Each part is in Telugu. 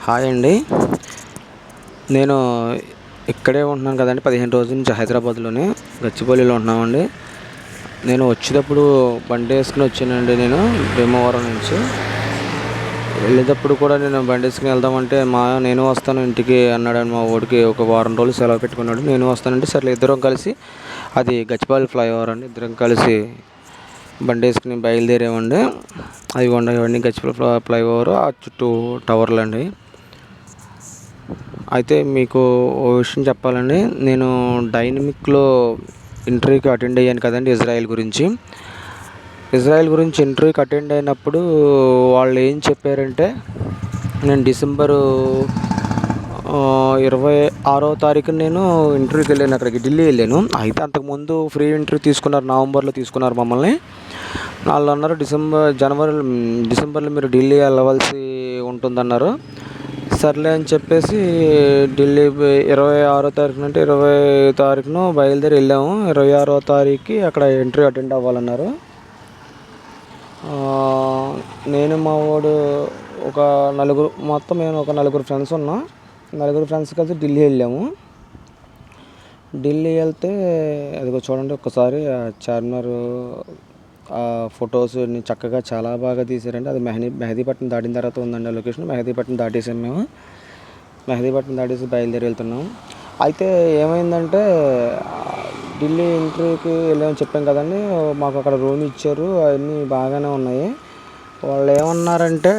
హాయ్ అండి. నేను ఇక్కడే ఉంటున్నాను కదండి. 15 రోజుల నుంచి హైదరాబాద్లోనే గచ్చిబౌలిలో ఉంటున్నామండి. నేను వచ్చేటప్పుడు బండి వేసుకుని వచ్చానండి. నేను భీమవరం నుంచి వెళ్ళేటప్పుడు కూడా నేను బండి వేసుకుని వెళ్దామంటే నేను వస్తాను ఇంటికి అన్నాడని మా వాడికి ఒక వారం రోజులు సెలవు పెట్టుకున్నాడు. నేను వస్తానంటే సరే ఇద్దరం కలిసి అది గచ్చిబౌలి ఫ్లైఓవర్ అండి. ఇద్దరం కలిసి బండి వేసుకుని బయలుదేరామండి. అవి ఇవన్నీ గచ్చిబౌలి ఫ్లైఓవర్ ఆ చుట్టూ టవర్లు అండి. అయితే మీకు ఓ విషయం చెప్పాలండి. నేను డైనమిక్లో ఇంటర్వ్యూకి అటెండ్ అయ్యాను కదండి. ఇజ్రాయెల్ గురించి ఇంటర్వ్యూకి అటెండ్ అయినప్పుడు వాళ్ళు ఏం చెప్పారంటే, నేను డిసెంబరు 26వ తారీఖున నేను ఇంటర్వ్యూకి వెళ్ళాను. అక్కడికి ఢిల్లీ వెళ్ళాను. అయితే అంతకుముందు ఫ్రీ ఇంటర్వ్యూ తీసుకున్నారు, నవంబర్లో తీసుకున్నారు మమ్మల్ని. వాళ్ళు అన్నారు డిసెంబర్లో మీరు ఢిల్లీ వెళ్ళవలసి ఉంటుందన్నారు. సర్లే అని చెప్పేసి ఢిల్లీ 26వ తారీఖున అంటే 20 తారీఖున బయలుదేరి వెళ్ళాము. 26వ తారీఖుకి అక్కడ ఇంటర్వ్యూ అటెండ్ అవ్వాలన్నారు. నేను మా వాడు మేము ఒక నలుగురు ఫ్రెండ్స్ ఉన్నాం. నలుగురు ఫ్రెండ్స్ కలిసి ఢిల్లీ వెళ్ళాము. ఢిల్లీ వెళ్తే అదిగో చూడండి ఒక్కసారి చార్మినార్ ఫొటోస్ చక్కగా చాలా బాగా తీశారండి. అది మెహదీపట్నం దాటిన తర్వాత ఉందండి ఆ లొకేషన్. మెహదీపట్నం దాటేసాం మేము. మెహదీపట్నం దాటేసి బయలుదేరి వెళ్తున్నాం. అయితే ఏమైందంటే ఢిల్లీ ఇంటర్వ్యూకి వెళ్ళామని చెప్పాం కదండి. మాకు అక్కడ రూమ్ ఇచ్చారు, అవన్నీ బాగానే ఉన్నాయి. వాళ్ళు ఏమన్నారంటే,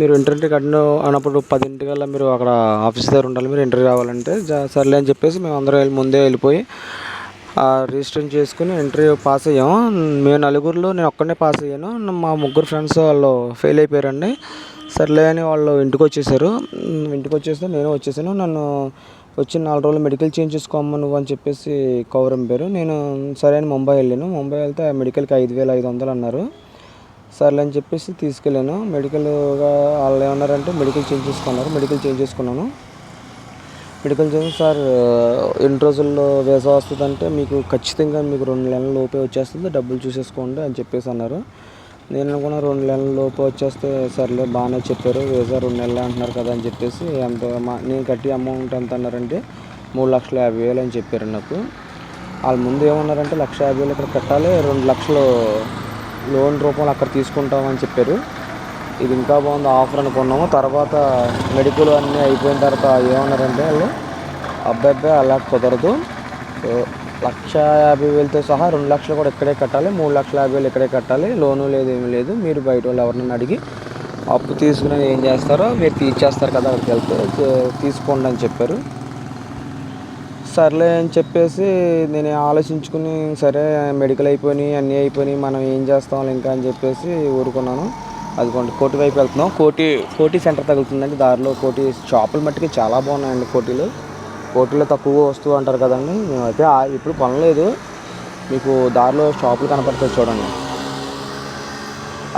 మీరు ఇంటర్వ్యూకి అటెండ్ అయినప్పుడు 10 మీరు అక్కడ ఆఫీస్ దగ్గర ఉండాలి, మీరు ఇంటర్వ్యూ రావాలంటే. సర్లే అని చెప్పేసి మేము అందరం ముందే వెళ్ళిపోయి రిజిస్ట్రేషన్ చేసుకుని ఇంటర్వ్యూ పాస్ అయ్యాము. మేము నలుగురిలో నేను ఒక్కడే పాస్ అయ్యాను. మా ముగ్గురు ఫ్రెండ్స్ వాళ్ళు ఫెయిల్ అయిపోయారండి. సర్లే అని వాళ్ళు ఇంటికి వచ్చేస్తే నేను వచ్చేసాను. నన్ను వచ్చిన 4 రోజులు మెడికల్ చేంజ్ చేసుకోమ్మా నువ్వు అని చెప్పేసి కౌరంపారు. నేను సరే అని ముంబై వెళ్ళాను. ముంబై వెళ్తే ఆ మెడికల్కి 5,500 అన్నారు. సర్లే అని చెప్పేసి తీసుకెళ్ళాను. మెడికల్గా వాళ్ళు ఏమన్నారంటే మెడికల్ చేంజ్ చేసుకున్నారు. మెడికల్ చేంజ్ చేసుకున్నాను. మెడికల్ చేంజ్ సార్ ఎన్ని రోజుల్లో వీసా వస్తుందంటే, మీకు ఖచ్చితంగా 2 నెలల లోపే వచ్చేస్తుంది, డబ్బులు చూసేసుకోండి అని చెప్పేసి అన్నారు. నేను అనుకున్న 2 నెలల లోపు వచ్చేస్తే సర్లే బాగానే చెప్పారు, వీసా 2 నెలలే అంటున్నారు కదా అని చెప్పేసి నేను కట్టి అమౌంట్ ఎంత అన్నారంటే 3,50,000 అని చెప్పారు నాకు. వాళ్ళు ముందు ఏమన్నారంటే 1,50,000 ఇక్కడ కట్టాలి, 2 లక్షలు లోన్ రూపంలో అక్కడ తీసుకుంటామని చెప్పారు. ఇది ఇంకా బాగుంది ఆఫర్ అనుకున్నాము. తర్వాత మెడికల్ అన్నీ అయిపోయిన తర్వాత ఏమన్నారంటే వాళ్ళు, అబ్బాయి అలా కుదరదు, 1,50,000తో సహా 2 లక్షలు కూడా ఇక్కడే కట్టాలి, 3,50,000 ఇక్కడే కట్టాలి, లోను లేదు ఏమీ లేదు, మీరు బయట వాళ్ళు ఎవరినైనా అడిగి అప్పు తీసుకుని ఏం చేస్తారో మీరు తీర్చేస్తారు కదా అక్కడికి వెళ్తే తీసుకోండి అని చెప్పారు. సర్లే అని చెప్పేసి నేను ఆలోచించుకుని సరే మెడికల్ అయిపోయినాయి, అన్నీ అయిపోయినాయి, మనం ఏం చేస్తాం ఇంకా అని చెప్పేసి ఊరుకున్నాను. అదిగోండి కోటి వైపు వెళ్తున్నాం. కోటి సెంటర్ తగులుతుందండి దారిలో. కోటి షాపులు మట్టుకి చాలా బాగున్నాయండి. కోటిలో తక్కువ వస్తువు అంటారు కదండి. మేమైతే ఇప్పుడు కొనలేదు, మీకు దారిలో షాపులు కనపడతాయి చూడండి.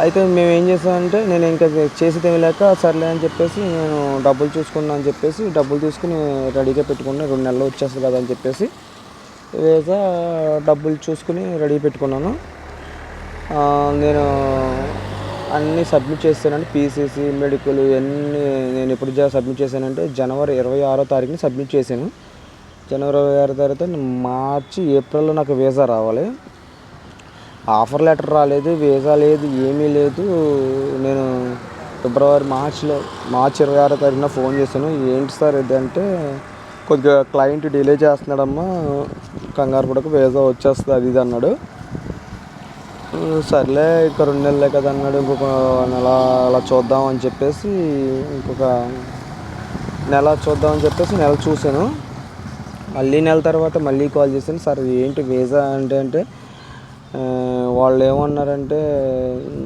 అయితే మేము ఏం చేసామంటే, నేను ఇంకా చేసేది ఏమి లేక సర్లే అని చెప్పేసి నేను డబ్బులు చూసుకున్నా అని చెప్పేసి డబ్బులు తీసుకుని రెడీగా పెట్టుకున్నా. 2 నెలలు వచ్చేస్తుంది కదా అని చెప్పేసి వీసా డబ్బులు చూసుకుని రెడీ పెట్టుకున్నాను. నేను అన్నీ సబ్మిట్ చేశానండి. పీసీసీ, మెడికల్ ఇవన్నీ నేను ఎప్పుడు సబ్మిట్ చేశానంటే జనవరి 26వ తారీఖుని సబ్మిట్ చేశాను. జనవరి 26వ తారీఖు మార్చి ఏప్రిల్లో నాకు వీసా రావాలి. ఆఫర్ లెటర్ రాలేదు, వీసా లేదు, ఏమీ లేదు. నేను మార్చి 26వ తారీఖున ఫోన్ చేశాను. ఏంటి సార్ ఇదంటే, కొద్దిగా క్లయింట్ డిలే చేస్తున్నాడమ్మా, కంగారు పడకు వీసా వచ్చేస్తుంది అది ఇది అన్నాడు. సర్లే ఇంకా 2 నెలలే కదా అన్నాడు. ఇంకొక నెల అలా చూద్దాం అని చెప్పేసి నెల చూశాను. మళ్ళీ నెల తర్వాత మళ్ళీ కాల్ చేశాను. సార్ ఏంటి వీసా అంటే వాళ్ళు ఏమన్నారంటే,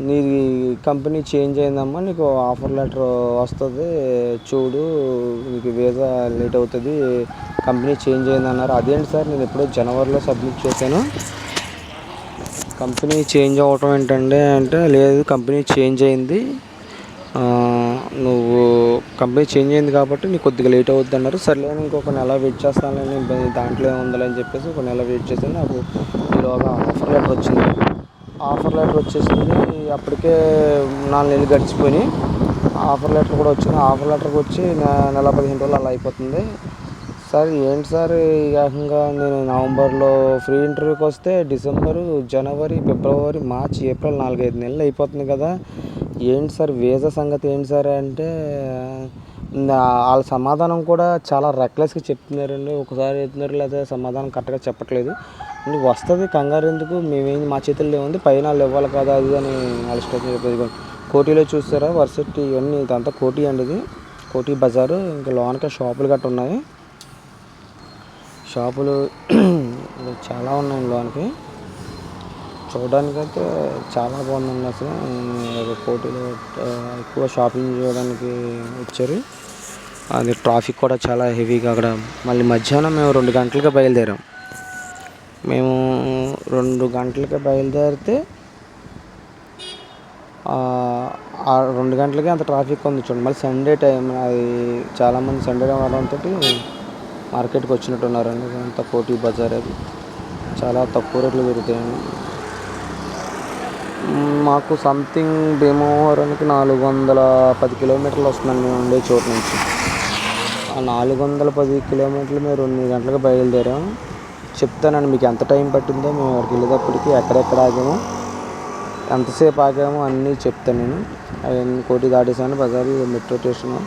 నీది కంపెనీ చేంజ్ అయిందమ్మా, నీకు ఆఫర్ లెటర్ వస్తుంది చూడు, నీకు వీసా లేట్ అవుతుంది, కంపెనీ చేంజ్ అయింది అన్నారు. అదేంటి సార్, నేను ఎప్పుడో జనవరిలో సబ్మిట్ చేశాను, కంపెనీ చేంజ్ అవ్వటం ఏంటండి అంటే, లేదు కంపెనీ చేంజ్ అయింది, నువ్వు కంపెనీ చేంజ్ అయింది కాబట్టి నీకు కొద్దిగా లేట్ అవుతుంది అన్నారు. సర్లే ఇంకొక నెల వెయిట్ చేస్తానులేండి, దాంట్లో ఏముందని అని చెప్పేసి ఒక నెల వెయిట్ చేశాను. నాకు ఈలోగా ఆఫర్ లెటర్ వచ్చేసింది. అప్పటికే 4 నెలలు గడిచిపోయినాయి. ఆఫర్ లెటర్ కూడా వచ్చింది. ఆఫర్ లెటర్కి వచ్చి నెల 15 రోజులు అలా అయిపోతుంది. సార్ ఏంటి సార్ ఏకంగా నేను నవంబర్లో ఫ్రీ ఇంటర్వ్యూకి వస్తే డిసెంబరు, జనవరి, ఫిబ్రవరి, మార్చి, ఏప్రిల్ 4-5 నెలలు అయిపోతుంది కదా, ఏంటి సార్ వీసా సంగతి ఏంటి సార్ అంటే వాళ్ళ సమాధానం కూడా చాలా రెక్లెస్గా చెప్తున్నారండి. ఒకసారి చెప్తున్నారు లేదా సమాధానం కరెక్ట్గా చెప్పట్లేదు. వస్తుంది కంగారు ఎందుకు, మేమేం మా చేతుల్లో ఏముంది, పైన వాళ్ళు ఇవ్వాలి కదా అది అని వాళ్ళ స్టేట్ చెప్పేది. కోటిలో చూస్తారా వర్సిటీ ఇవన్నీ ఇదంతా కోటి అండి, ఇది కోటి బజారు. ఇంకా లోనక షాపులు గట్రా ఉన్నాయి, షాపులు చాలా ఉన్నాయండి లోనికి. చూడడానికైతే చాలా బాగుందండి. అసలు కోటిలో ఎక్కువ షాపింగ్ చేయడానికి వచ్చారు. అది ట్రాఫిక్ కూడా చాలా హెవీగా అక్కడ. మళ్ళీ మధ్యాహ్నం మేము 2 గంటలకి బయలుదేరాం. మేము 2 గంటలకి బయలుదేరితే 2 గంటలకి అంత ట్రాఫిక్ ఉంది చూడండి. మళ్ళీ సండే టైం, అది చాలామంది సండే రావడంతో మార్కెట్కి వచ్చినట్టున్నారండి. అంత కోటి బజార్ అది చాలా తక్కువ రేట్లు దొరుకుతాయండి. మాకు సంథింగ్ భీమవరానికి 410 కిలోమీటర్లు వస్తుందండి మేము ఉండే చోటు నుంచి. ఆ 410 కిలోమీటర్లు మేము 2 గంటలకు బయలుదేరాం. చెప్తానండి మీకు ఎంత టైం పట్టిందో, మేము అక్కడికి వెళ్ళేటప్పటికి ఎక్కడెక్కడ ఆగామో, ఎంతసేపు ఆగామో అన్నీ చెప్తాను నేను. అవన్నీ కోటి దాటేసాను, బజారు మెట్రో స్టేషను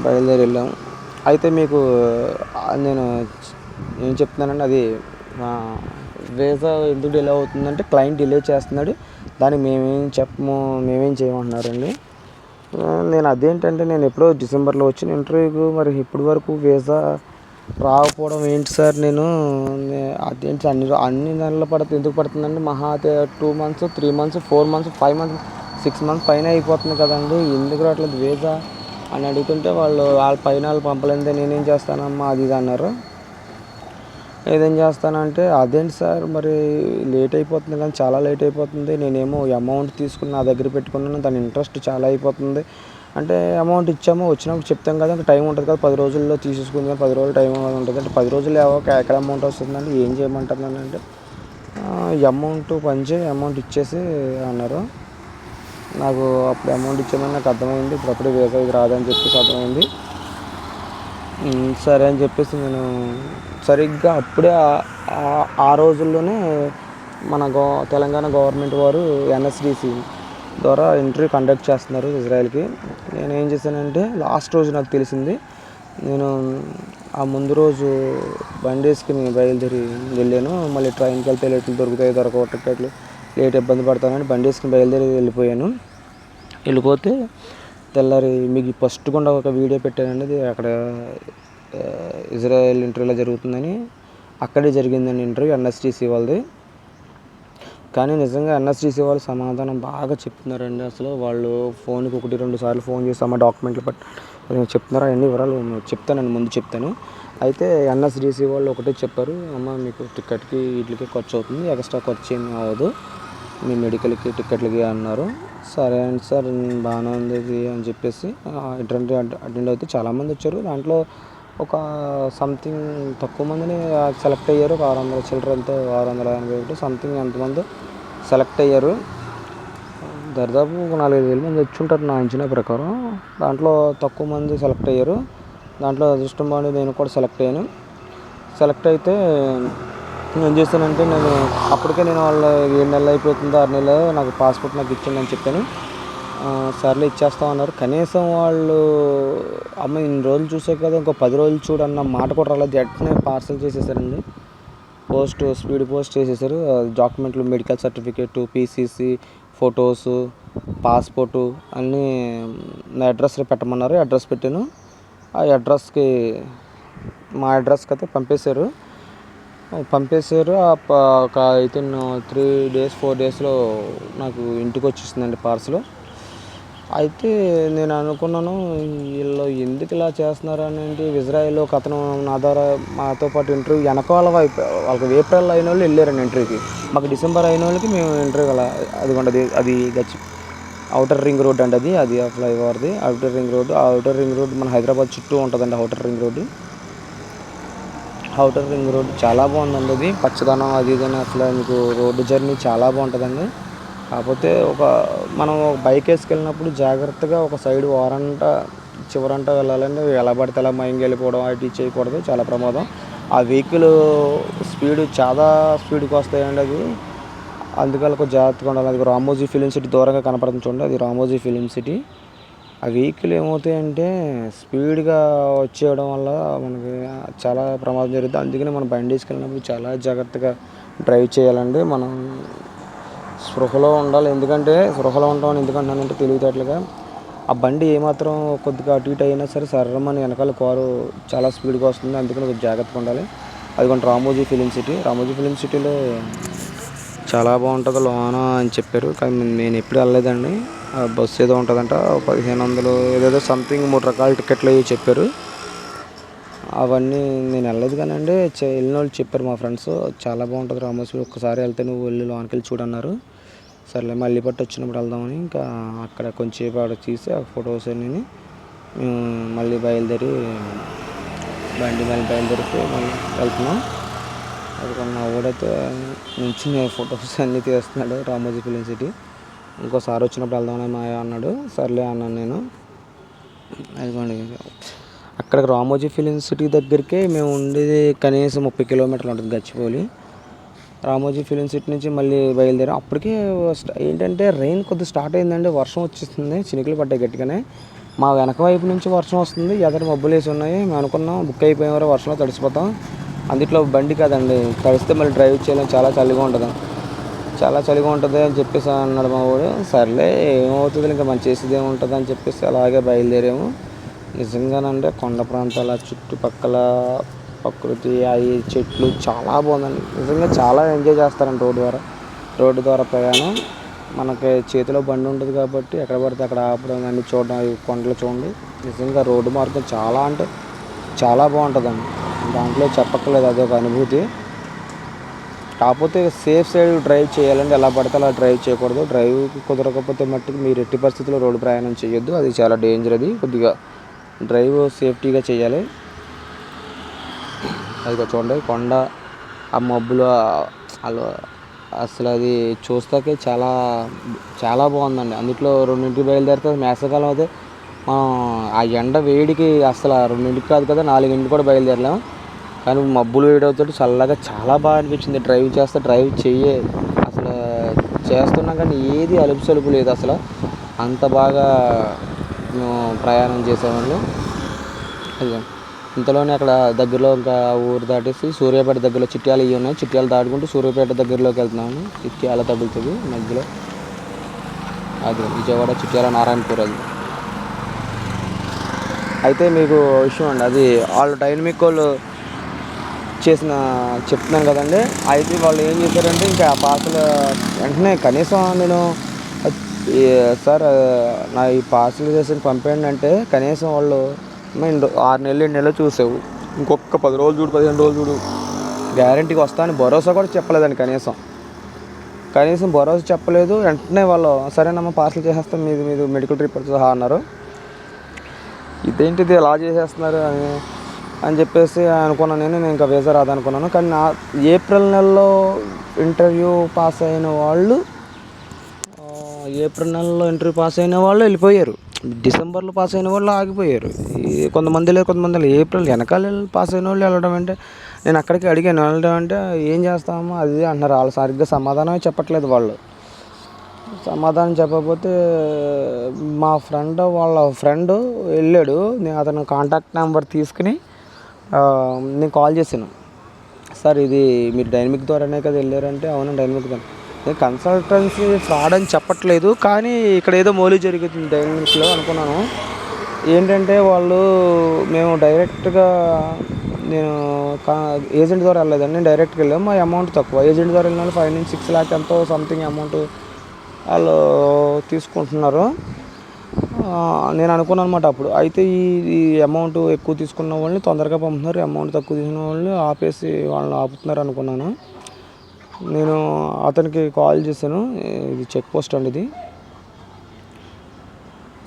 బయలుదేరి వెళ్ళాము. అయితే మీకు నేను ఏం చెప్తున్నానండి, అది వీసా ఎందుకు డిలే అవుతుందంటే క్లయింట్ డిలే చేస్తున్నాడు, దానికి మేమేం చేయమంటున్నారండి. నేను అదేంటంటే నేను ఎప్పుడో డిసెంబర్లో వచ్చిన ఇంటర్వ్యూకి మరి ఇప్పటి వరకు వీసా రాకపోవడం ఏంటి సార్, అదేంటి అన్ని నెలలు ఎందుకు పడుతుందండి, మహా అయితే 2 months 3 months 4 months 5 months 6 months పైన అయిపోతుంది కదండి, ఎందుకు రావట్లేదు వీసా అని అడుగుతుంటే వాళ్ళ పైన పంపలేదే నేనేం చేస్తానమ్మా అది ఇది అన్నారు. ఏదేం చేస్తానంటే అదేంటి సార్ మరి లేట్ అయిపోతుంది కానీ చాలా లేట్ అయిపోతుంది, నేనేమో అమౌంట్ తీసుకుని నా దగ్గర పెట్టుకున్నాను, దాని ఇంట్రెస్ట్ చాలా అయిపోతుంది అంటే అమౌంట్ ఇచ్చామో వచ్చినప్పుడు చెప్తాం కదా, ఇంకా టైం ఉంటుంది కదా 10 రోజుల్లో తీసేసుకుంది కానీ 10 రోజులు టైం ఉంటుంది అంటే 10 రోజులు ఎక్కడ అమౌంట్ వస్తుందండి, ఏం చేయమంటారు అంటే అమౌంట్ అమౌంట్ ఇచ్చేసి అన్నారు. నాకు అప్పుడు అమౌంట్ ఇచ్చామని నాకు అర్థమైంది, ఇప్పుడప్పుడే వీసా ఇది రాదని చెప్పేసి అర్థమైంది. సరే అని చెప్పేసి నేను సరిగ్గా అప్పుడే ఆ రోజుల్లోనే మన తెలంగాణ గవర్నమెంట్ వారు NSDC ద్వారా ఇంటర్వ్యూ కండక్ట్ చేస్తున్నారు ఇజ్రాయెల్కి. నేను ఏం చేశానంటే లాస్ట్ రోజు నాకు తెలిసింది, నేను ఆ ముందు రోజు బండి వేసుకుని బయలుదేరి వెళ్ళాను. మళ్ళీ ట్రైన్కి వెళ్తే లేట్లు దొరకవు టికెట్లు, లేట్ ఇబ్బంది పడతానని బండి వేసుకుని బయలుదేరి వెళ్ళిపోతే తెల్లారి మీకు ఫస్ట్ కూడా ఒక వీడియో పెట్టానండి, అక్కడ ఇజ్రాయెల్ ఇంటర్వ్యూలో జరుగుతుందని. అక్కడే జరిగిందండి ఇంటర్వ్యూ NSDC వాళ్ళది. కానీ నిజంగా NSDC వాళ్ళు సమాధానం బాగా చెప్తున్నారండి. అసలు వాళ్ళు ఫోన్కి 1-2 సార్లు ఫోన్ చేసి అమ్మ డాక్యుమెంట్లు చెప్తున్నారు, అన్ని వివరాలు చెప్తానండి ముందు చెప్తాను. అయితే NSDC వాళ్ళు ఒకటే చెప్పారు, అమ్మ మీకు టికెట్కి వీటికి ఖర్చు అవుతుంది, ఎక్స్ట్రా ఖర్చు ఏమి అవ్వదు, మీ మెడికల్కి టికెట్లకి అన్నారు. సరే అండి సార్ బాగానే ఉంది అని చెప్పేసి అటెండ్ అయితే చాలామంది వచ్చారు. దాంట్లో ఒక సంథింగ్ తక్కువ మందిని సెలెక్ట్ అయ్యారు. ఒక 600 చిల్డ్రన్తో 681 సంథింగ్ ఎంతమంది సెలెక్ట్ అయ్యారు. దాదాపు 4-5 వేల మంది వచ్చి ఉంటారు నా అంచనా ప్రకారం. దాంట్లో తక్కువ మంది సెలెక్ట్ అయ్యారు. దాంట్లో అదృష్టం బాగుండి నేను కూడా సెలెక్ట్ అయ్యాను. సెలెక్ట్ అయితే ఏం చేశానంటే అప్పటికే వాళ్ళు 7 నెలలు అయిపోతుందో 6 నెలలు నాకు పాస్పోర్ట్ నాకు ఇచ్చిండి అని చెప్పాను. సర్లే ఇచ్చేస్తామన్నారు. కనీసం వాళ్ళు అమ్మ ఇన్ని రోజులు చూసే కదా ఇంకో 10 రోజులు చూడన్న మాట కూడా రాలేదు. వెంటనే పార్సల్ చేసేసారండి, స్పీడ్ పోస్ట్ చేసేసారు. డాక్యుమెంట్లు medical certificate, PCC photos, passport అన్నీ నా అడ్రస్లో పెట్టమన్నారు. అడ్రస్ పెట్టాను. ఆ అడ్రస్కి మా అడ్రస్కి అయితే పంపేశారు. ఒక అయితే 3 days 4 daysలో నాకు ఇంటికి వచ్చేసిందండి పార్సల్. అయితే నేను అనుకున్నాను వీళ్ళు ఎందుకు ఇలా చేస్తున్నారు అని. ఇజ్రాయెల్ ఒక అతను నా ద్వారా మాతో పాటు ఇంటర్వ్యూ వెనకాల వాళ్ళకి ఏప్రిల్ అయిన వాళ్ళు వెళ్ళారండి ఇంటర్వ్యూకి, మాకు డిసెంబర్ అయిన వాళ్ళకి మేము ఇంటర్వ్యూ అదిగోండి అది ఔటర్ రింగ్ రోడ్ అండి, అది ఫ్లైఓవర్ది ఔటర్ రింగ్ రోడ్. ఆ ఔటర్ రింగ్ రోడ్ మన హైదరాబాద్ చుట్టూ ఉంటుందండి. ఔటర్ రింగ్ రోడ్డు చాలా బాగుందండి. అది పచ్చదనం అది ఇదని అసలు మీకు రోడ్డు జర్నీ చాలా బాగుంటుందండి. కాకపోతే మనం ఒక బైక్ వేసుకెళ్ళినప్పుడు జాగ్రత్తగా ఒక సైడ్ చివరంట వెళ్ళాలంటే ఎలా పడితే అలా మైంగ్ వెళ్ళిపోవడం అటు చేయకూడదు, చాలా ప్రమాదం. ఆ వెహికల్ చాలా స్పీడ్కి వస్తాయండి అది. అందుకని కొంచెం జాగ్రత్తగా ఉండాలి. అది రామోజీ ఫిలిం సిటీ దూరంగా కనపడుతుంది చూడండి, అది రామోజీ ఫిలిం సిటీ. ఆ వెహికల్ ఏమవుతాయంటే స్పీడ్గా వచ్చేయడం వల్ల మనకి చాలా ప్రమాదం జరుగుతుంది. అందుకని మనం బండి వేసుకెళ్ళినప్పుడు చాలా జాగ్రత్తగా డ్రైవ్ చేయాలండి. మనం స్పృహలో ఉండాలి. స్పృహలో ఉంటామని ఎందుకంటానంటే తెలివితేటలుగా ఆ బండి ఏమాత్రం కొద్దిగా అటు ఇటు అయినా సరే సర్రమని వెనకాల కారు చాలా స్పీడ్గా వస్తుంది. అందుకని కొంచెం జాగ్రత్తగా ఉండాలి. అదిగోండి Ramoji film city. Ramoji film సిటీలో చాలా బాగుంటుంది లోన అని చెప్పారు, కానీ నేను ఎప్పుడు వెళ్ళలేదండి. బస్సు ఏదో ఉంటుందంట, 1500 ఏదేదో సంథింగ్ 3 రకాల టికెట్లు అవి చెప్పారు. అవన్నీ నేను వెళ్ళలేదు కానీ అండి, వెళ్ళిన వాళ్ళు చెప్పారు మా ఫ్రెండ్స్, చాలా బాగుంటుంది రామోజీ. ఒక్కసారి వెళ్తే నువ్వు వెళ్ళి లోనికి వెళ్ళి చూడన్నారు. సర్లే మళ్ళీ పట్టు వచ్చినప్పుడు వెళ్దామని ఇంకా అక్కడ కొంచెంసేపు అక్కడ తీసి ఆ ఫొటోస్ అన్నీ మళ్ళీ బయలుదేరి మళ్ళీ వెళ్తున్నాం. అది మా ఊడైతే నుంచి ఫొటోస్ అన్నీ తీస్తున్నాడు రామోజీ ఫిలిం సిటీ. ఇంకోసారి వచ్చినప్పుడు వెళ్దామని మా అన్నాడు. సర్లే అన్నాను నేను. అదిగోండి అక్కడికి రామోజీ ఫిలిం సిటీ దగ్గరికే మేము ఉండేది కనీసం 30 కిలోమీటర్లు ఉంటుంది గచ్చిబౌలి. రామోజీ ఫిలిం సిటీ నుంచి మళ్ళీ బయలుదేరాం. అప్పటికే ఏంటంటే రెయిన్ కొద్దిగా స్టార్ట్ అయిందండి, వర్షం వచ్చేస్తుంది, చినుకులు పడ్డాయి గట్టిగానే. మా వెనక వైపు నుంచి వర్షం వస్తుంది, ఎదట మబ్బులు వేసి ఉన్నాయి. మేము అనుకున్నాం బుక్ అయిపోయేవారు, వర్షంలో తడిసిపోతాం. అందుట్లో బండి కాదండి, తడిస్తే మళ్ళీ డ్రైవ్ చేయలేం, చాలా చలిగా ఉంటుంది అని చెప్పేసి అన్నాడు మా వాడు. సర్లే ఏమవుతుంది ఇంకా మనం చేసేది ఏముంటుంది అని చెప్పేసి అలాగే బయలుదేరాము. నిజంగానంటే కొండ ప్రాంతాల చుట్టుపక్కల ప్రకృతి, అవి చెట్లు చాలా బాగుందండి. నిజంగా చాలా ఎంజాయ్ చేస్తారండి రోడ్డు ద్వారా ప్రయాణం. మనకి చేతిలో బండి ఉంటుంది కాబట్టి ఎక్కడ పడితే అక్కడ ఆపడం, అన్నీ చూడడం, అవి కొండలు చూడండి. నిజంగా రోడ్డు మార్గం చాలా అంటే చాలా బాగుంటుందండి, దాంట్లో చెప్పక్కర్లేదు, అదొక అనుభూతి. కాకపోతే సేఫ్ సైడ్ డ్రైవ్ చేయాలంటే ఎలా పడితే అలా డ్రైవ్ చేయకూడదు. డ్రైవ్ కుదరకపోతే మట్టుకు మీరు ఎట్టి పరిస్థితుల్లో రోడ్డు ప్రయాణం చేయొద్దు, అది చాలా డేంజర్. అది కొద్దిగా డ్రైవ్ సేఫ్టీగా చేయాలి. అది చూడండి కొండ, ఆ మబ్బులు, అసలు అది చూస్తాకే చాలా చాలా బాగుందండి. అందుట్లో 2ంటికి బయలుదేరితే వేసవికాలం అయితే ఆ ఎండ వేడికి అసలు 2ంటికి కాదు కదా 4ంటికి కూడా బయలుదేరలేము. కానీ మబ్బులు వేడవుతుంటే చల్లగా చాలా బాగా అనిపించింది. డ్రైవ్ అసలు చేస్తున్నాం కానీ ఏది అలుపు లేదు అసలు, అంత బాగా మేము ప్రయాణం చేసేవాళ్ళు. అది ఇంతలోనే అక్కడ దగ్గరలో ఇంకా ఊరు దాటేసి సూర్యాపేట దగ్గరలో చిట్యాల ఇవి ఉన్నాయి, చిట్యాలు దాటుకుంటూ సూర్యాపేట దగ్గరలోకి వెళ్తున్నాము. చిట్యాల తగులుతుంది మధ్యలో, అది విజయవాడ చిట్యాల నారాయణపూర్. అది అయితే మీకు విషయం అండి, అది వాళ్ళు డైనమిక్ వాళ్ళు చెప్తున్నాను కదండి. అయితే వాళ్ళు ఏం చేశారంటే ఇంకా ఆ పార్సల్ వెంటనే కనీసం నేను సార్ నా ఈ పార్సల్ చేసి పంపేయండి అంటే కనీసం వాళ్ళు 6 నెలలు 7 నెలలు చూసావు, ఇంకొక 10 రోజులు చూడు 15 రోజులు చూడు, గ్యారంటీగా వస్తాను భరోసా కూడా చెప్పలేదండి. కనీసం భరోసా చెప్పలేదు. వెంటనే వాళ్ళు సరేనమ్మా పార్సల్ చేసేస్తాం మీది మెడికల్ రిపోర్ట్ సహా అన్నారు. ఇదేంటిది ఎలా చేసేస్తున్నారు అని చెప్పేసి అనుకున్నాను. నేను ఇంకా వీసా రాదనుకున్నాను. కానీ ఏప్రిల్ నెలలో ఇంటర్వ్యూ పాస్ అయిన వాళ్ళు వెళ్ళిపోయారు. డిసెంబర్లో పాస్ అయిన వాళ్ళు ఆగిపోయారు. కొంతమంది ఏప్రిల్ వెనకాల పాస్ అయిన వాళ్ళు వెళ్ళడం అంటే, నేను అక్కడికి అడిగాను వెళ్ళడం అంటే ఏం చేస్తామో అది అంటున్నారు. వాళ్ళు సరిగ్గా సమాధానమే చెప్పట్లేదు. వాళ్ళు సమాధానం చెప్పకపోతే మా వాళ్ళ ఫ్రెండ్ వెళ్ళాడు. నేను అతను కాంటాక్ట్ నెంబర్ తీసుకుని నేను కాల్ చేశాను. సార్ ఇది మీరు డైనమిక్ ద్వారానే కదా వెళ్ళారంటే, అవును డైనమిక్ ద్వారా. నేను కన్సల్టెన్సీ ఫ్రాడ్ అని చెప్పట్లేదు, కానీ ఇక్కడ ఏదో మోలీ జరుగుతుంది డైనమిక్లో అనుకున్నాను. ఏంటంటే మేము డైరెక్ట్గా ఏజెంట్ ద్వారా వెళ్ళలేదండి, నేను డైరెక్ట్గా వెళ్ళాము. మా అమౌంట్ తక్కువ, ఏజెంట్ ద్వారా వెళ్ళిన వాళ్ళు 5 నుంచి 6 lakhs ఎంతో సంథింగ్ అమౌంట్ వాళ్ళు తీసుకుంటున్నారు. నేను అనుకున్నాను అనమాట అప్పుడు. అయితే ఈ అమౌంట్ ఎక్కువ తీసుకున్న వాళ్ళని తొందరగా పంపుతున్నారు, అమౌంట్ తక్కువ తీసుకున్న వాళ్ళని ఆపేసి వాళ్ళని ఆపుతున్నారు అనుకున్నాను. నేను అతనికి కాల్ చేశాను. ఇది చెక్ పోస్ట్ అండి, ఇది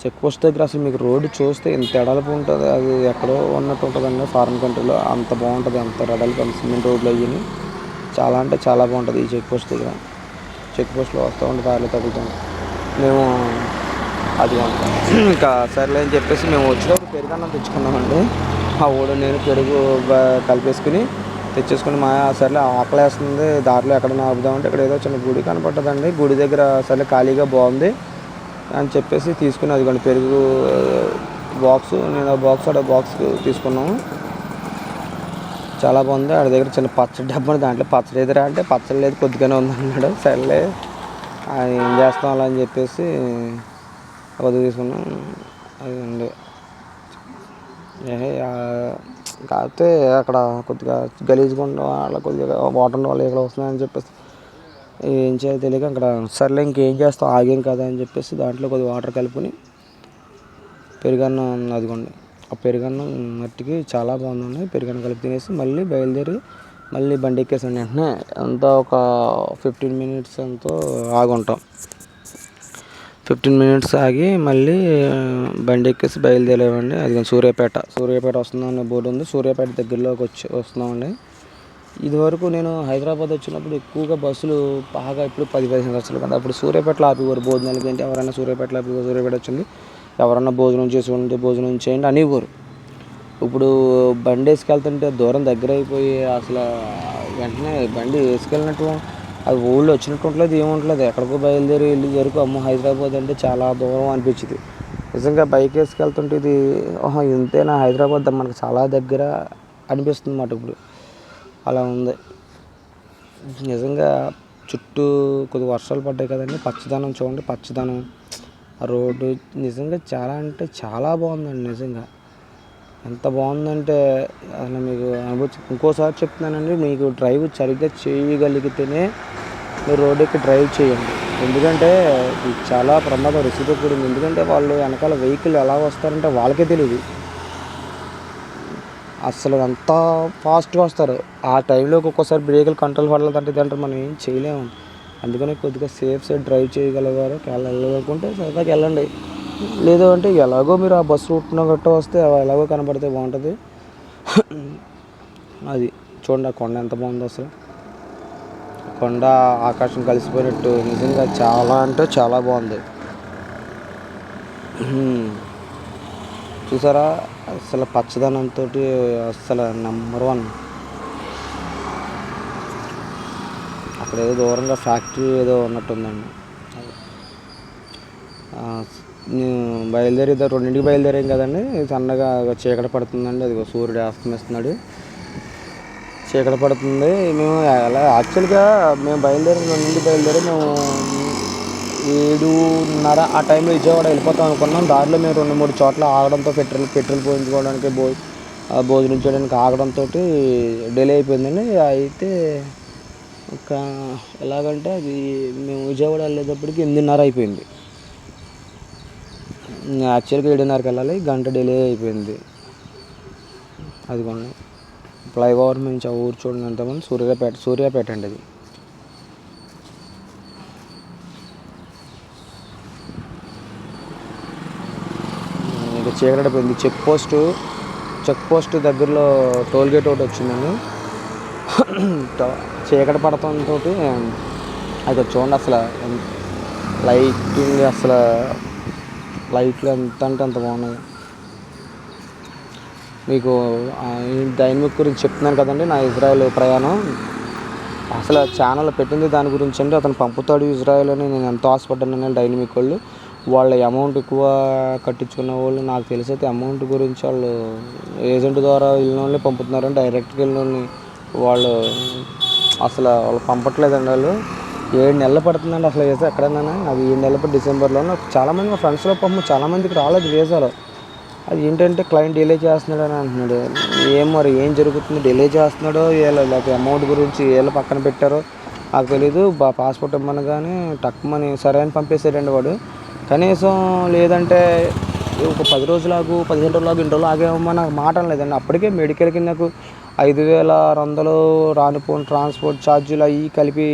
చెక్ పోస్ట్ దగ్గర అసలు మీకు రోడ్డు చూస్తే ఎంత ఎడల్పు ఉంటుంది, అది ఎక్కడో ఉన్నట్టు ఉంటుందండి. ఫారిన్ కంట్రీలో అంత బాగుంటుంది, అంత ఎడల్పు సిమెంట్ రోడ్లు అయ్యి చాలా అంటే చాలా బాగుంటుంది ఈ చెక్ పోస్ట్ దగ్గర. చెక్ పోస్ట్లో వస్తూ ఉంటే దారిలో తగులుతాం. మేము అది ఇంకా సర్లే అని చెప్పేసి మేము వచ్చేటప్పుడు పెరుగన్నం తెచ్చుకున్నామండి. మా ఊడు నేను పెరుగు కలిపేసుకుని తెచ్చేసుకుని సర్లే ఆకలేస్తుంది, దారిలో ఎక్కడైనా ఆపుదామంటే ఇక్కడ ఏదో చిన్న గుడి కనపడ్డదండి. గుడి దగ్గర సర్లే ఖాళీగా బాగుంది అని చెప్పేసి తీసుకుని అదిగోండి పెరుగు బాక్సు, నేను ఆ బాక్స్ తీసుకున్నాము. చాలా బాగుంది. ఆడ దగ్గర చిన్న పచ్చడి డబ్బా, దాంట్లో పచ్చడి ఎదురా అంటే పచ్చడి లేదు, కొద్దిగానే ఉందన్నాడు. సర్లే ఏం చేస్తాం అలా అని చెప్పేసి కొద్దిగా తీసుకున్నాం. అదండి కాకపోతే అక్కడ కొద్దిగా గలీజ్గా ఉండడం, అలా కొద్దిగా వాటర్ వల్ల ఇక్కడ వస్తున్నాయని చెప్పేసి ఏం చేయాలో తెలియక అక్కడ సర్లే ఇంకేం చేస్తాం ఆగేం కదా అని చెప్పేసి దాంట్లో కొద్దిగా వాటర్ కలుపుకొని పెరుగన్నం అదిగోండి. ఆ పెరుగన్నం మట్టికి చాలా బాగుందండి. పెరుగన్నం కలిపి తినేసి మళ్ళీ బయలుదేరి మళ్ళీ బండి ఎక్కేసాను. వెంటనే అంతా ఒక 15 మినిట్స్ ఎంతో ఆగుంటాం. 15 మినిట్స్ ఆగి మళ్ళీ బండి ఎక్కేసి బయలుదేరామండి. అది సూర్యాపేట వస్తుందన్న బోర్డు ఉంది. సూర్యాపేట దగ్గరలోకి వస్తున్నామండి. ఇదివరకు నేను హైదరాబాద్ వచ్చినప్పుడు ఎక్కువగా బస్సులు బాగా ఇప్పుడు 10-15 సంవత్సరాలు కదా, అప్పుడు సూర్యాపేటలో ఆపేవారు భోజనాలకి. ఏంటి ఎవరైనా సూర్యాపేటలో ఆపేవారు, సూర్యాపేట వచ్చింది ఎవరన్నా భోజనం చేసి ఉంటే భోజనం చేయండి అనేవారు. ఇప్పుడు బండి వేసుకెళ్తుంటే దూరం దగ్గర అయిపోయి అసలు వెంటనే బండి వేసుకెళ్ళినట్టు అది ఊళ్ళో వచ్చినట్టు ఉండలేదు, ఏముంటలేదు. ఎక్కడికో బయలుదేరి వెళ్ళి వరకు అమ్మో హైదరాబాద్ అంటే చాలా దూరం అనిపించింది. నిజంగా బైక్ వేసుకెళ్తుంటే ఇది ఇంతేనా హైదరాబాద్ మనకు చాలా దగ్గర అనిపిస్తుంది అన్నమాట. ఇప్పుడు అలా ఉంది నిజంగా. చుట్టూ కొద్దిగా వర్షాలు పడ్డాయి కదండి, పచ్చదనం చూడండి, పచ్చదనం ఆ రోడ్డు నిజంగా చాలా అంటే చాలా బాగుందండి. నిజంగా ఎంత బాగుందంటే అసలు మీకు ఇంకోసారి చెప్తున్నానండి, మీకు డ్రైవ్ సరిగ్గా చేయగలిగితేనే మీరు రోడ్డు ఎక్కి డ్రైవ్ చేయండి. ఎందుకంటే ఇది చాలా ప్రమాదం రిస్క్తో కూడింది. ఎందుకంటే వాళ్ళు వెనకాల వెహికల్ ఎలా వస్తారంటే వాళ్ళకే తెలియదు. అసలు అంత ఫాస్ట్గా వస్తారు. ఆ టైంలో ఒక్కొక్కసారి బ్రేకులు కంట్రోల్ పడలేదంటే ఇదంటే మనం ఏం చేయలేము. అందుకని కొద్దిగా సేఫ్ సైడ్ డ్రైవ్ చేయగలిగారు వెళ్ళాలనుకుంటే సరదాగా వెళ్ళండి. లేదు అంటే ఎలాగో మీరు ఆ బస్సు రూట్న గట్ట వస్తే ఎలాగో కనపడితే బాగుంటుంది. అది చూడండి, ఆ కొండ ఎంత బాగుందో అసలు. కొండ ఆకాశం కలిసిపోయినట్టు నిజంగా చాలా అంటే చాలా బాగుంది. చూసారా అసలు పచ్చదనంతో అసలు నెంబర్ 1. అక్కడ ఏదో దూరంగా ఫ్యాక్టరీ ఏదో ఉన్నట్టుందండి. నేను బయలుదేరి 2ంటికి బయలుదేరాం కదండి. సన్నగా చీకటి పడుతుందండి. అది సూర్యుడు అస్తమిస్తున్నాడు, చీకటి పడుతుంది. మేము యాక్చువల్గా మేము 2ంటికి బయలుదేరి మేము 7:30 ఆ టైంలో విజయవాడ వెళ్ళిపోతాం అనుకున్నాం. దారిలో మేము 2-3 చోట్ల ఆగడంతో పెట్రోల్ పోయించుకోవడానికి భోజనం చేయడానికి ఆగడంతో డిలే అయిపోయిందండి. అయితే ఇంకా ఎలాగంటే అది మేము విజయవాడ వెళ్ళేటప్పటికి 8:30 అయిపోయింది. యాక్చువల్గా 7:30కి వెళ్ళాలి, గంట డిలే అయిపోయింది. అదిగోండి ఫ్లైఓవర్ నుంచి ఆ ఊరు చూడండి ఎంతమంది. సూర్యాపేట అండి అది. ఇంకా చీకటి పోయింది. చెక్ పోస్ట్ దగ్గరలో టోల్ గేట్ ఒకటి వచ్చిందండి. చీకటి పడటంతో అది చూడండి అసలు లైటింగ్, అసలు లైట్లు ఎంత అంటే అంత బాగున్నాయి. మీకు డైనమిక్ గురించి చెప్తున్నాను కదండి, నా ఇజ్రాయెల్ ప్రయాణం అసలు ఛానల్ పెట్టింది దాని గురించి అండి. అతను పంపుతాడు ఇజ్రాయెల్ అని నేను ఎంతో ఆశపడ్డాను. డైనమిక్ వాళ్ళు వాళ్ళ అమౌంట్ ఎక్కువ కట్టించుకున్న వాళ్ళు నాకు తెలిసి అయితే అమౌంట్ గురించి వాళ్ళు ఏజెంట్ ద్వారా వెళ్ళిన వాళ్ళని పంపుతున్నారని, డైరెక్ట్గా వెళ్ళిన వాళ్ళని వాళ్ళు పంపట్లేదండి. వాళ్ళు 7 నెలలు పడుతుందండి అసలు వీసా ఎక్కడైనా. అది 7 నెలలు డిసెంబర్లో. చాలామంది మా ఫ్రెండ్స్లో చాలామందికి రాలేదు వీసాలో. అది ఏంటంటే క్లయింట్ డిలే చేస్తున్నాడు అని అంటున్నాడు. మరి ఏం జరుగుతుంది, డిలే చేస్తున్నాడో లేకపోతే అమౌంట్ గురించి వీళ్ళు పక్కన పెట్టారో నాకు తెలీదు. పాస్పోర్ట్ ఇమ్మనగానే టక్మని సరే అని పంపేశాడండి వాడు. కనీసం లేదంటే ఒక 10 రోజులు ఆగు, 15 రోజులు ఆగు, 2 రోజులు ఆగేమో నాకు మాట అనలేదండి. అప్పటికే మెడికల్కి నాకు 5,600 రానిపోని ట్రాన్స్పోర్ట్ ఛార్జీలు అవి కలిపి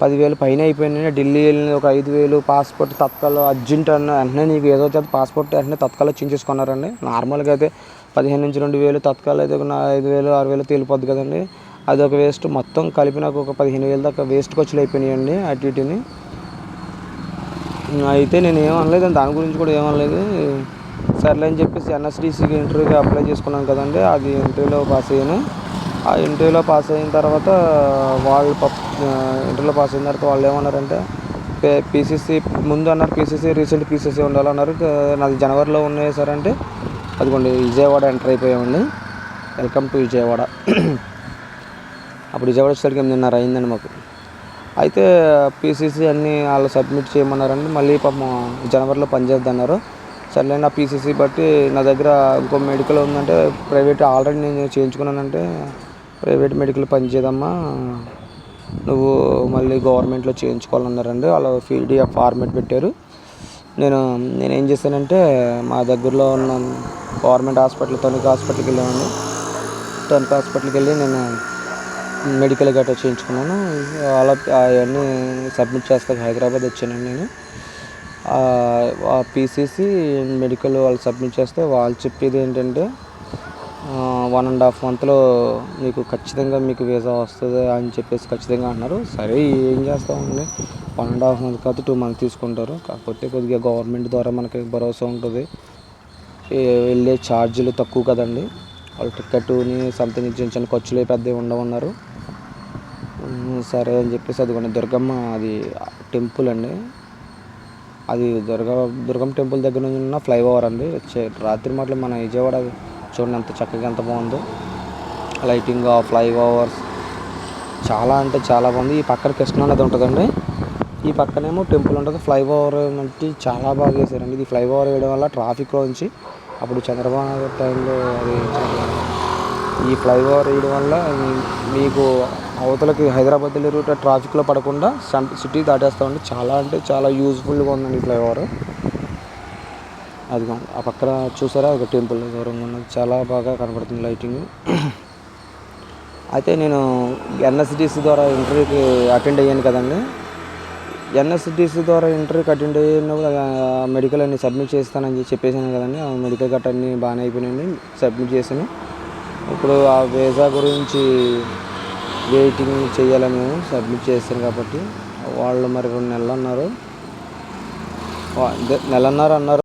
10,000 పైన అయిపోయినాయి. ఢిల్లీ వెళ్ళిన ఒక 5,000 పాస్పోర్ట్ తత్కాలు అర్జెంట్ అన్న వెంటనే నీకు ఏదో చేత పాస్పోర్ట్ వెంటనే తత్కాలు చించేసుకున్నారండి. నార్మల్గా అయితే 15,000 నుంచి 2,000 తత్కాలు అయితే 5,000 6,000 తేలిపోద్ది కదండి. అదొక వేస్ట్. మొత్తం కలిపి నాకు ఒక 15,000 దాకా వేస్ట్ ఖర్చులు అయిపోయినాయండి అటు ఇటుని. అయితే నేను ఏమనలేదు, దాని గురించి కూడా ఏమనలేదు. సర్లే అని చెప్పేసి ఎన్ఎస్డిసికి ఇంటర్వ్యూకి అప్లై చేసుకున్నాను కదండి, అది ఇంటర్వ్యూలో పాస్ అయ్యాను. ఆ ఇంటర్వ్యూలో పాస్ అయిన తర్వాత ఇంటర్వ్యూలో పాస్ అయిన తర్వాత వాళ్ళు ఏమన్నారంటే పీసీసీ ముందు అన్నారు, పీసీసీ రీసెంట్ పీసీసీ ఉండాలన్నారు. నాది జనవరిలో ఉన్నాయి సార్ అంటే, అదిగోండి విజయవాడ ఎంటర్ అయిపోయామండి. Welcome to Vijayawada. అప్పుడు విజయవాడ వచ్చేసరికి 8:30 అయిందండి మాకు. అయితే పీసీసీ అన్నీ వాళ్ళు సబ్మిట్ చేయమన్నారండి. మళ్ళీ పాపం జనవరిలో పనిచేద్దన్నారు. సర్లే నా పీసీసీ బట్టి నా దగ్గర ఇంకో మెడికల్ ఉందంటే, ప్రైవేట్ ఆల్రెడీ నేను చేయించుకున్నానంటే, ప్రైవేట్ మెడికల్ పనిచేయదమ్మా, నువ్వు మళ్ళీ గవర్నమెంట్లో చేయించుకోవాలన్నారండి. వాళ్ళు పీడిఎఫ్ ఫార్మేట్ పెట్టారు. నేనేం చేశానంటే మా దగ్గరలో ఉన్న గవర్నమెంట్ హాస్పిటల్ తణుకు హాస్పిటల్కి వెళ్ళామండి. తణుకు హాస్పిటల్కి వెళ్ళి నేను మెడికల్ గట్రా చేయించుకున్నాను. అలా అవన్నీ సబ్మిట్ చేస్తాక హైదరాబాద్ వచ్చానండి నేను. పీసీసీ మెడికల్ వాళ్ళు సబ్మిట్ చేస్తే వాళ్ళు చెప్పేది ఏంటంటే 1.5 మంత్లో మీకు ఖచ్చితంగా మీకు వీసా వస్తుంది అని చెప్పేసి ఖచ్చితంగా అంటున్నారు. సరే ఏం చేస్తామండి, 1.5 మంత్ కాదు 2 మంత్స్ తీసుకుంటారు. కాకపోతే కొద్దిగా గవర్నమెంట్ ద్వారా మనకి భరోసా ఉంటుంది. వెళ్ళే ఛార్జీలు తక్కువ కదండి, వాళ్ళ టికెట్ని సంథింగ్ చిన్న చిన్న ఖర్చులు పెద్దవి ఉండవన్నారు. సరే అని చెప్పేసి అదిగోండి దుర్గమ్మ, అది టెంపుల్ అండి. అది దుర్గమ్మ టెంపుల్ దగ్గర నుంచి ఉన్న ఫ్లైఓవర్ అండి. రాత్రి మాటలు మన విజయవాడ చూడండి ఎంత చక్కగా ఎంత బాగుందో. లైటింగ్, ఆ ఫ్లైఓవర్స్ చాలా అంటే చాలా బాగుంది. ఈ పక్కన కృష్ణా నది ఉంటుందండి, ఈ పక్కనేమో టెంపుల్ ఉంటుంది. ఫ్లైఓవర్ అంటే చాలా బాగా వేసారండి. ఇది ఫ్లైఓవర్ వేయడం వల్ల ట్రాఫిక్లో నుంచి అప్పుడు చంద్రబాబు నాయుడు టైంలో అది ఈ ఫ్లైఓవర్ వేయడం వల్ల మీకు అవతలకి హైదరాబాద్ వెళ్ళే రూట్ ట్రాఫిక్లో పడకుండా సిటీ దాటేస్తామండి. చాలా అంటే చాలా యూజ్ఫుల్గా ఉందండి ఈ ఫ్లైఓవర్. అది ఆ పక్కన చూసారా ఒక టెంపుల్ దూరంగా ఉన్నది, చాలా బాగా కనబడుతుంది లైటింగ్. అయితే నేను ఎన్ఎస్డిసి ద్వారా ఇంటర్వ్యూకి అటెండ్ అయ్యాను కదండి. ఎన్ఎస్డిసి ద్వారా ఇంటర్వ్యూకి అటెండ్ అయినప్పుడు మెడికల్ అన్ని సబ్మిట్ చేస్తానని చెప్పేసాను కదండి. ఆ మెడికల్ గట్రా అన్నీ బాగానే అయిపోయినాయండి, సబ్మిట్ చేశాను. ఇప్పుడు ఆ వీసా గురించి వెయిటింగ్ చేయాలని మేము సబ్మిట్ చేస్తాను కాబట్టి వాళ్ళు మరి 2 నెలలు అన్నారు, నెలన్నర అన్నారు.